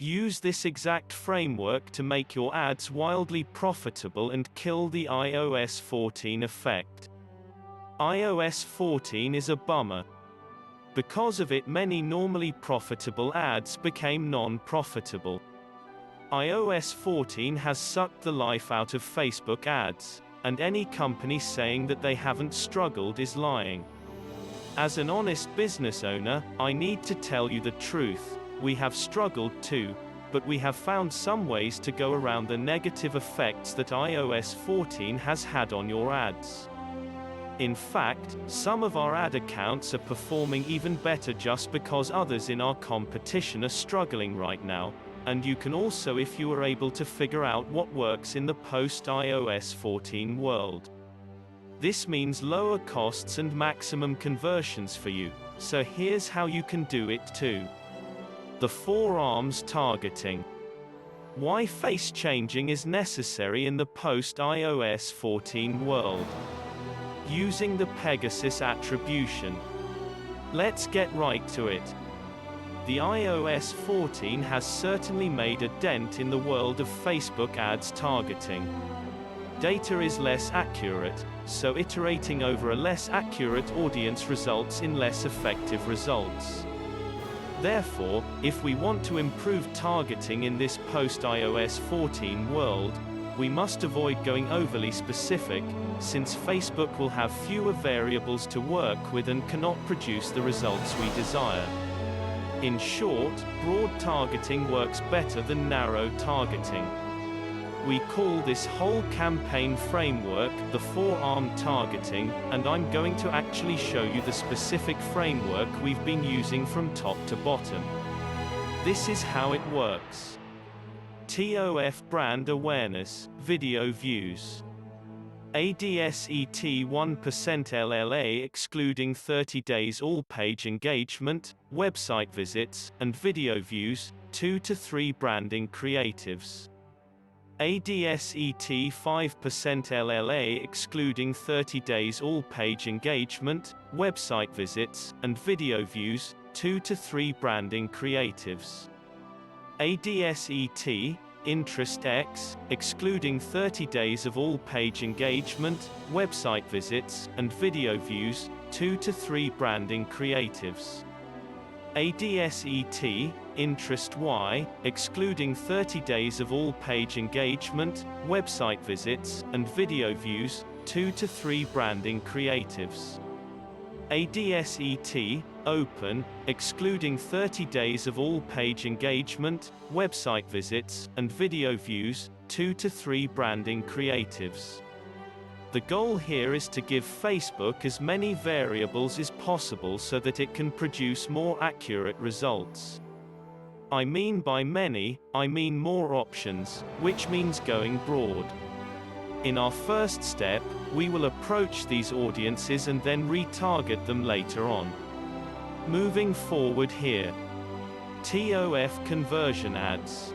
Use this exact framework to make your ads wildly profitable and kill the iOS 14 effect. iOS 14 is a bummer. Because of it, many normally profitable ads became non-profitable. iOS 14 has sucked the life out of Facebook ads, and any company saying that they haven't struggled is lying. As an honest business owner, I need to tell you the truth. We have struggled too, but we have found some ways to go around the negative effects that iOS 14 has had on your ads. In fact, some of our ad accounts are performing even better just because others in our competition are struggling right now, and you can also if you are able to figure out what works in the post-iOS 14 world. This means lower costs and maximum conversions for you, so here's how you can do it too. The 4 arms targeting. Why face changing is necessary in the post-iOS 14 world. Using the Pegasus attribution. Let's get right to it. The iOS 14 has certainly made a dent in the world of Facebook ads targeting. Data is less accurate, so iterating over a less accurate audience results in less effective results. Therefore, if we want to improve targeting in this post-iOS 14 world, we must avoid going overly specific, since Facebook will have fewer variables to work with and cannot produce the results we desire. In short, broad targeting works better than narrow targeting. We call this whole campaign framework the 4-arm targeting, and I'm going to actually show you the specific framework we've been using from top to bottom. This is how it works. TOF brand awareness, video views. ADSET 1% LLA excluding 30 days all page engagement, website visits, and video views, 2 to 3 branding creatives. ADSET 5% LLA excluding 30 days all page engagement, website visits, and video views, 2 to 3 branding creatives. ADSET Interest X, excluding 30 days of all page engagement, website visits, and video views, 2 to 3 branding creatives. ADSET Interest Y, excluding 30 days of all page engagement, website visits, and video views, 2 to 3 branding creatives. ADSET Open, excluding 30 days of all page engagement, website visits, and video views, 2 to 3 branding creatives. The goal here is to give Facebook as many variables as possible so that it can produce more accurate results. I mean by many, I mean more options, which means going broad. In our first step, we will approach these audiences and then retarget them later on. Moving forward here. TOF conversion ads.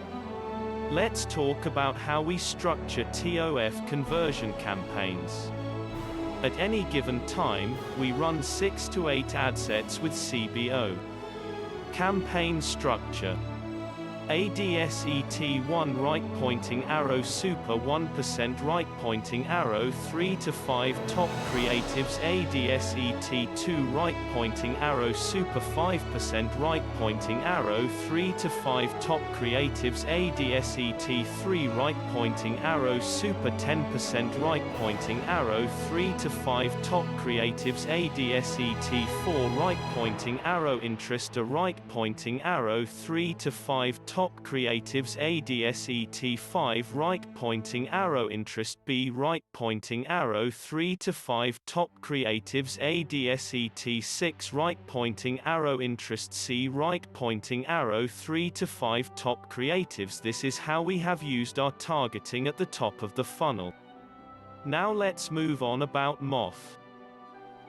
Let's talk about how we structure TOF conversion campaigns. At any given time, we run 6 to 8 ad sets with CBO. Campaign structure. ADSET 1 right pointing arrow super 1% right pointing arrow 3 to 5 top creatives ADSET 2 right pointing arrow super 5% right pointing arrow 3 to 5 top creatives ADSET 3 right pointing arrow super 10% right pointing arrow 3 to 5 top creatives ADSET 4 right pointing arrow interest a right pointing arrow 3 to 5 top creatives ADSET 5 right pointing arrow interest B right pointing arrow 3 to 5 top creatives ADSET 6 right pointing arrow interest C right pointing arrow 3 to 5 top creatives. This is how we have used our targeting at the top of the funnel. Now let's move on about MOF.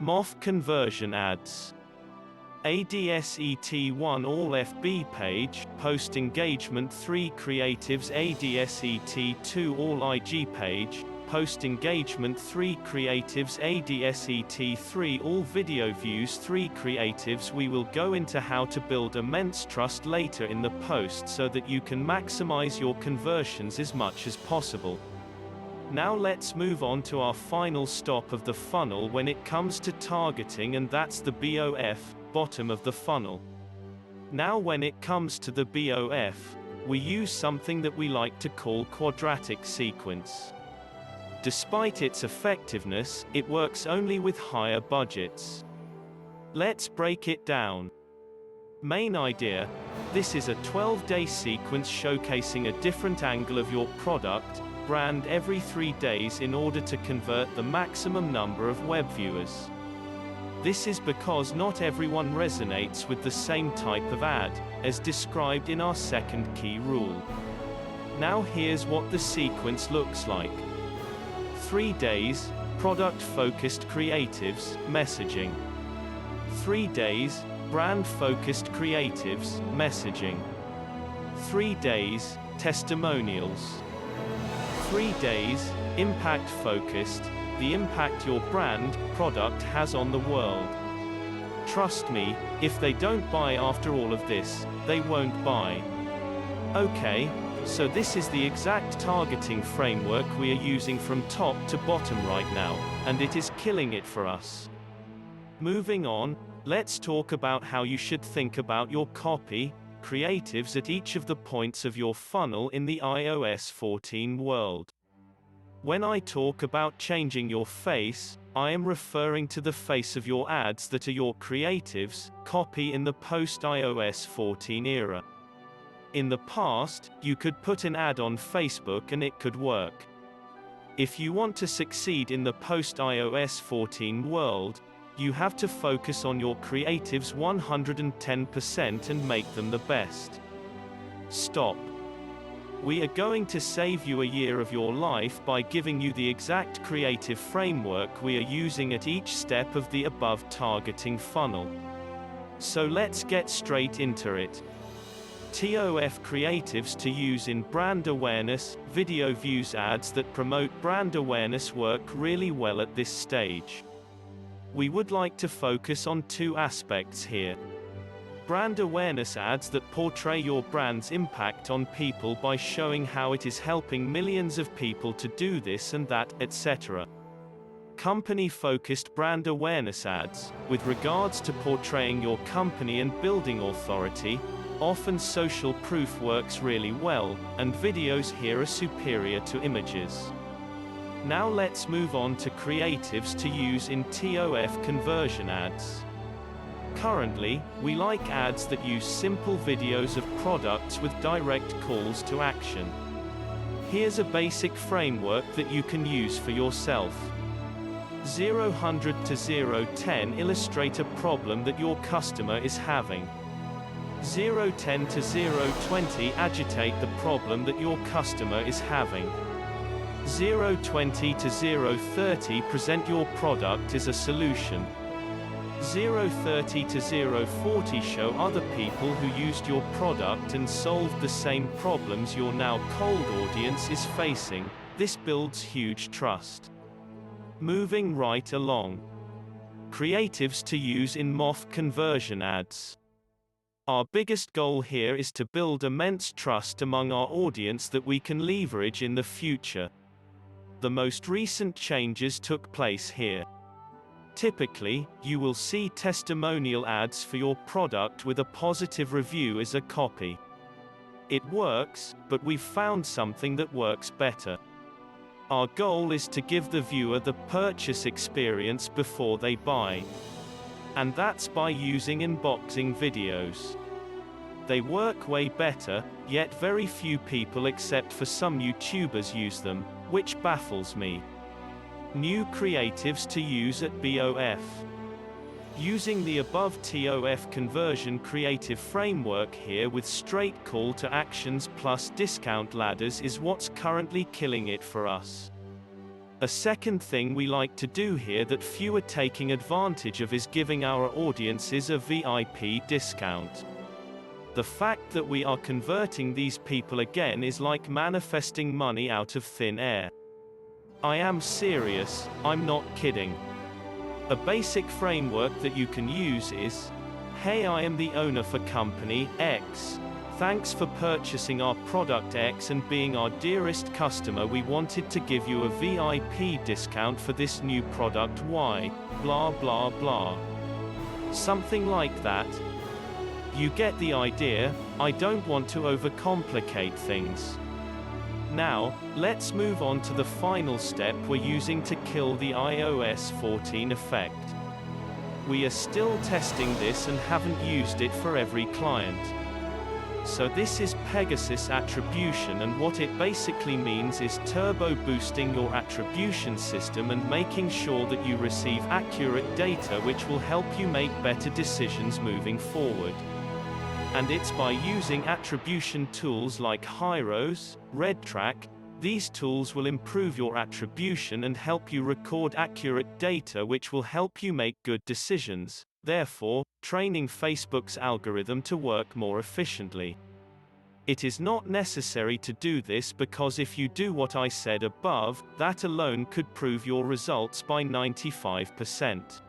MOF conversion ads. ADSET1 All FB page, post engagement 3 creatives ADSET2 All IG page, post engagement 3 creatives ADSET 3 all video views 3 creatives. We will go into how to build immense trust later in the post so that you can maximize your conversions as much as possible. Now let's move on to our final stop of the funnel when it comes to targeting, and that's the BOF, bottom of the funnel. Now when it comes to the BOF, we use something that we like to call quadratic sequence. Despite its effectiveness, it works only with higher budgets. Let's break it down. Main idea: this is a 12-day sequence showcasing a different angle of your product, brand every 3 days in order to convert the maximum number of web viewers. This is because not everyone resonates with the same type of ad, as described in our second key rule. Now here's what the sequence looks like. 3 days, product-focused creatives, messaging. 3 days, brand-focused creatives, messaging. 3 days, testimonials. 3 days, impact-focused, the impact your brand, product has on the world. Trust me, if they don't buy after all of this, they won't buy. Okay, so this is the exact targeting framework we are using from top to bottom right now, and it is killing it for us. Moving on, let's talk about how you should think about your copy, creatives at each of the points of your funnel in the iOS 14 world. When I talk about changing your face, I am referring to the face of your ads that are your creatives, copy in the post-iOS 14 era. In the past, you could put an ad on Facebook and it could work. If you want to succeed in the post-iOS 14 world, you have to focus on your creatives 110% and make them the best. Stop. We are going to save you a year of your life by giving you the exact creative framework we are using at each step of the above targeting funnel. So let's get straight into it. TOF creatives to use in brand awareness, video views ads that promote brand awareness work really well at this stage. We would like to focus on 2 aspects here. Brand awareness ads that portray your brand's impact on people by showing how it is helping millions of people to do this and that, etc. Company-focused brand awareness ads, with regards to portraying your company and building authority, often social proof works really well, and videos here are superior to images. Now let's move on to creatives to use in TOF conversion ads. Currently, we like ads that use simple videos of products with direct calls to action. Here's a basic framework that you can use for yourself. 0-100 to 0-10 illustrate a problem that your customer is having. 0-10 to 0-20 agitate the problem that your customer is having. 0-20 to 0-30 present your product as a solution. 0-30 to 0-40 show other people who used your product and solved the same problems your now cold audience is facing. This builds huge trust. Moving right along. Creatives to use in MOF conversion ads. Our biggest goal here is to build immense trust among our audience that we can leverage in the future. The most recent changes took place here. Typically, you will see testimonial ads for your product with a positive review as a copy. It works, but we've found something that works better. Our goal is to give the viewer the purchase experience before they buy. And that's by using unboxing videos. They work way better, yet very few people except for some YouTubers use them, which baffles me. New creatives to use at BOF. Using the above TOF conversion creative framework here with straight call to actions plus discount ladders is what's currently killing it for us. A second thing we like to do here that few are taking advantage of is giving our audiences a VIP discount. The fact that we are converting these people again is like manifesting money out of thin air. I am serious, I'm not kidding. A basic framework that you can use is, "Hey, I am the owner for company X. Thanks for purchasing our product X and being our dearest customer. We wanted to give you a VIP discount for this new product Y, blah blah blah." Something like that. You get the idea. I don't want to overcomplicate things. Now, let's move on to the final step we're using to kill the iOS 14 effect. We are still testing this and haven't used it for every client. So this is Pegasus attribution, and what it basically means is turbo boosting your attribution system and making sure that you receive accurate data which will help you make better decisions moving forward. And it's by using attribution tools like Hyros, RedTrack. These tools will improve your attribution and help you record accurate data which will help you make good decisions, therefore, training Facebook's algorithm to work more efficiently. It is not necessary to do this because if you do what I said above, that alone could prove your results by 95%.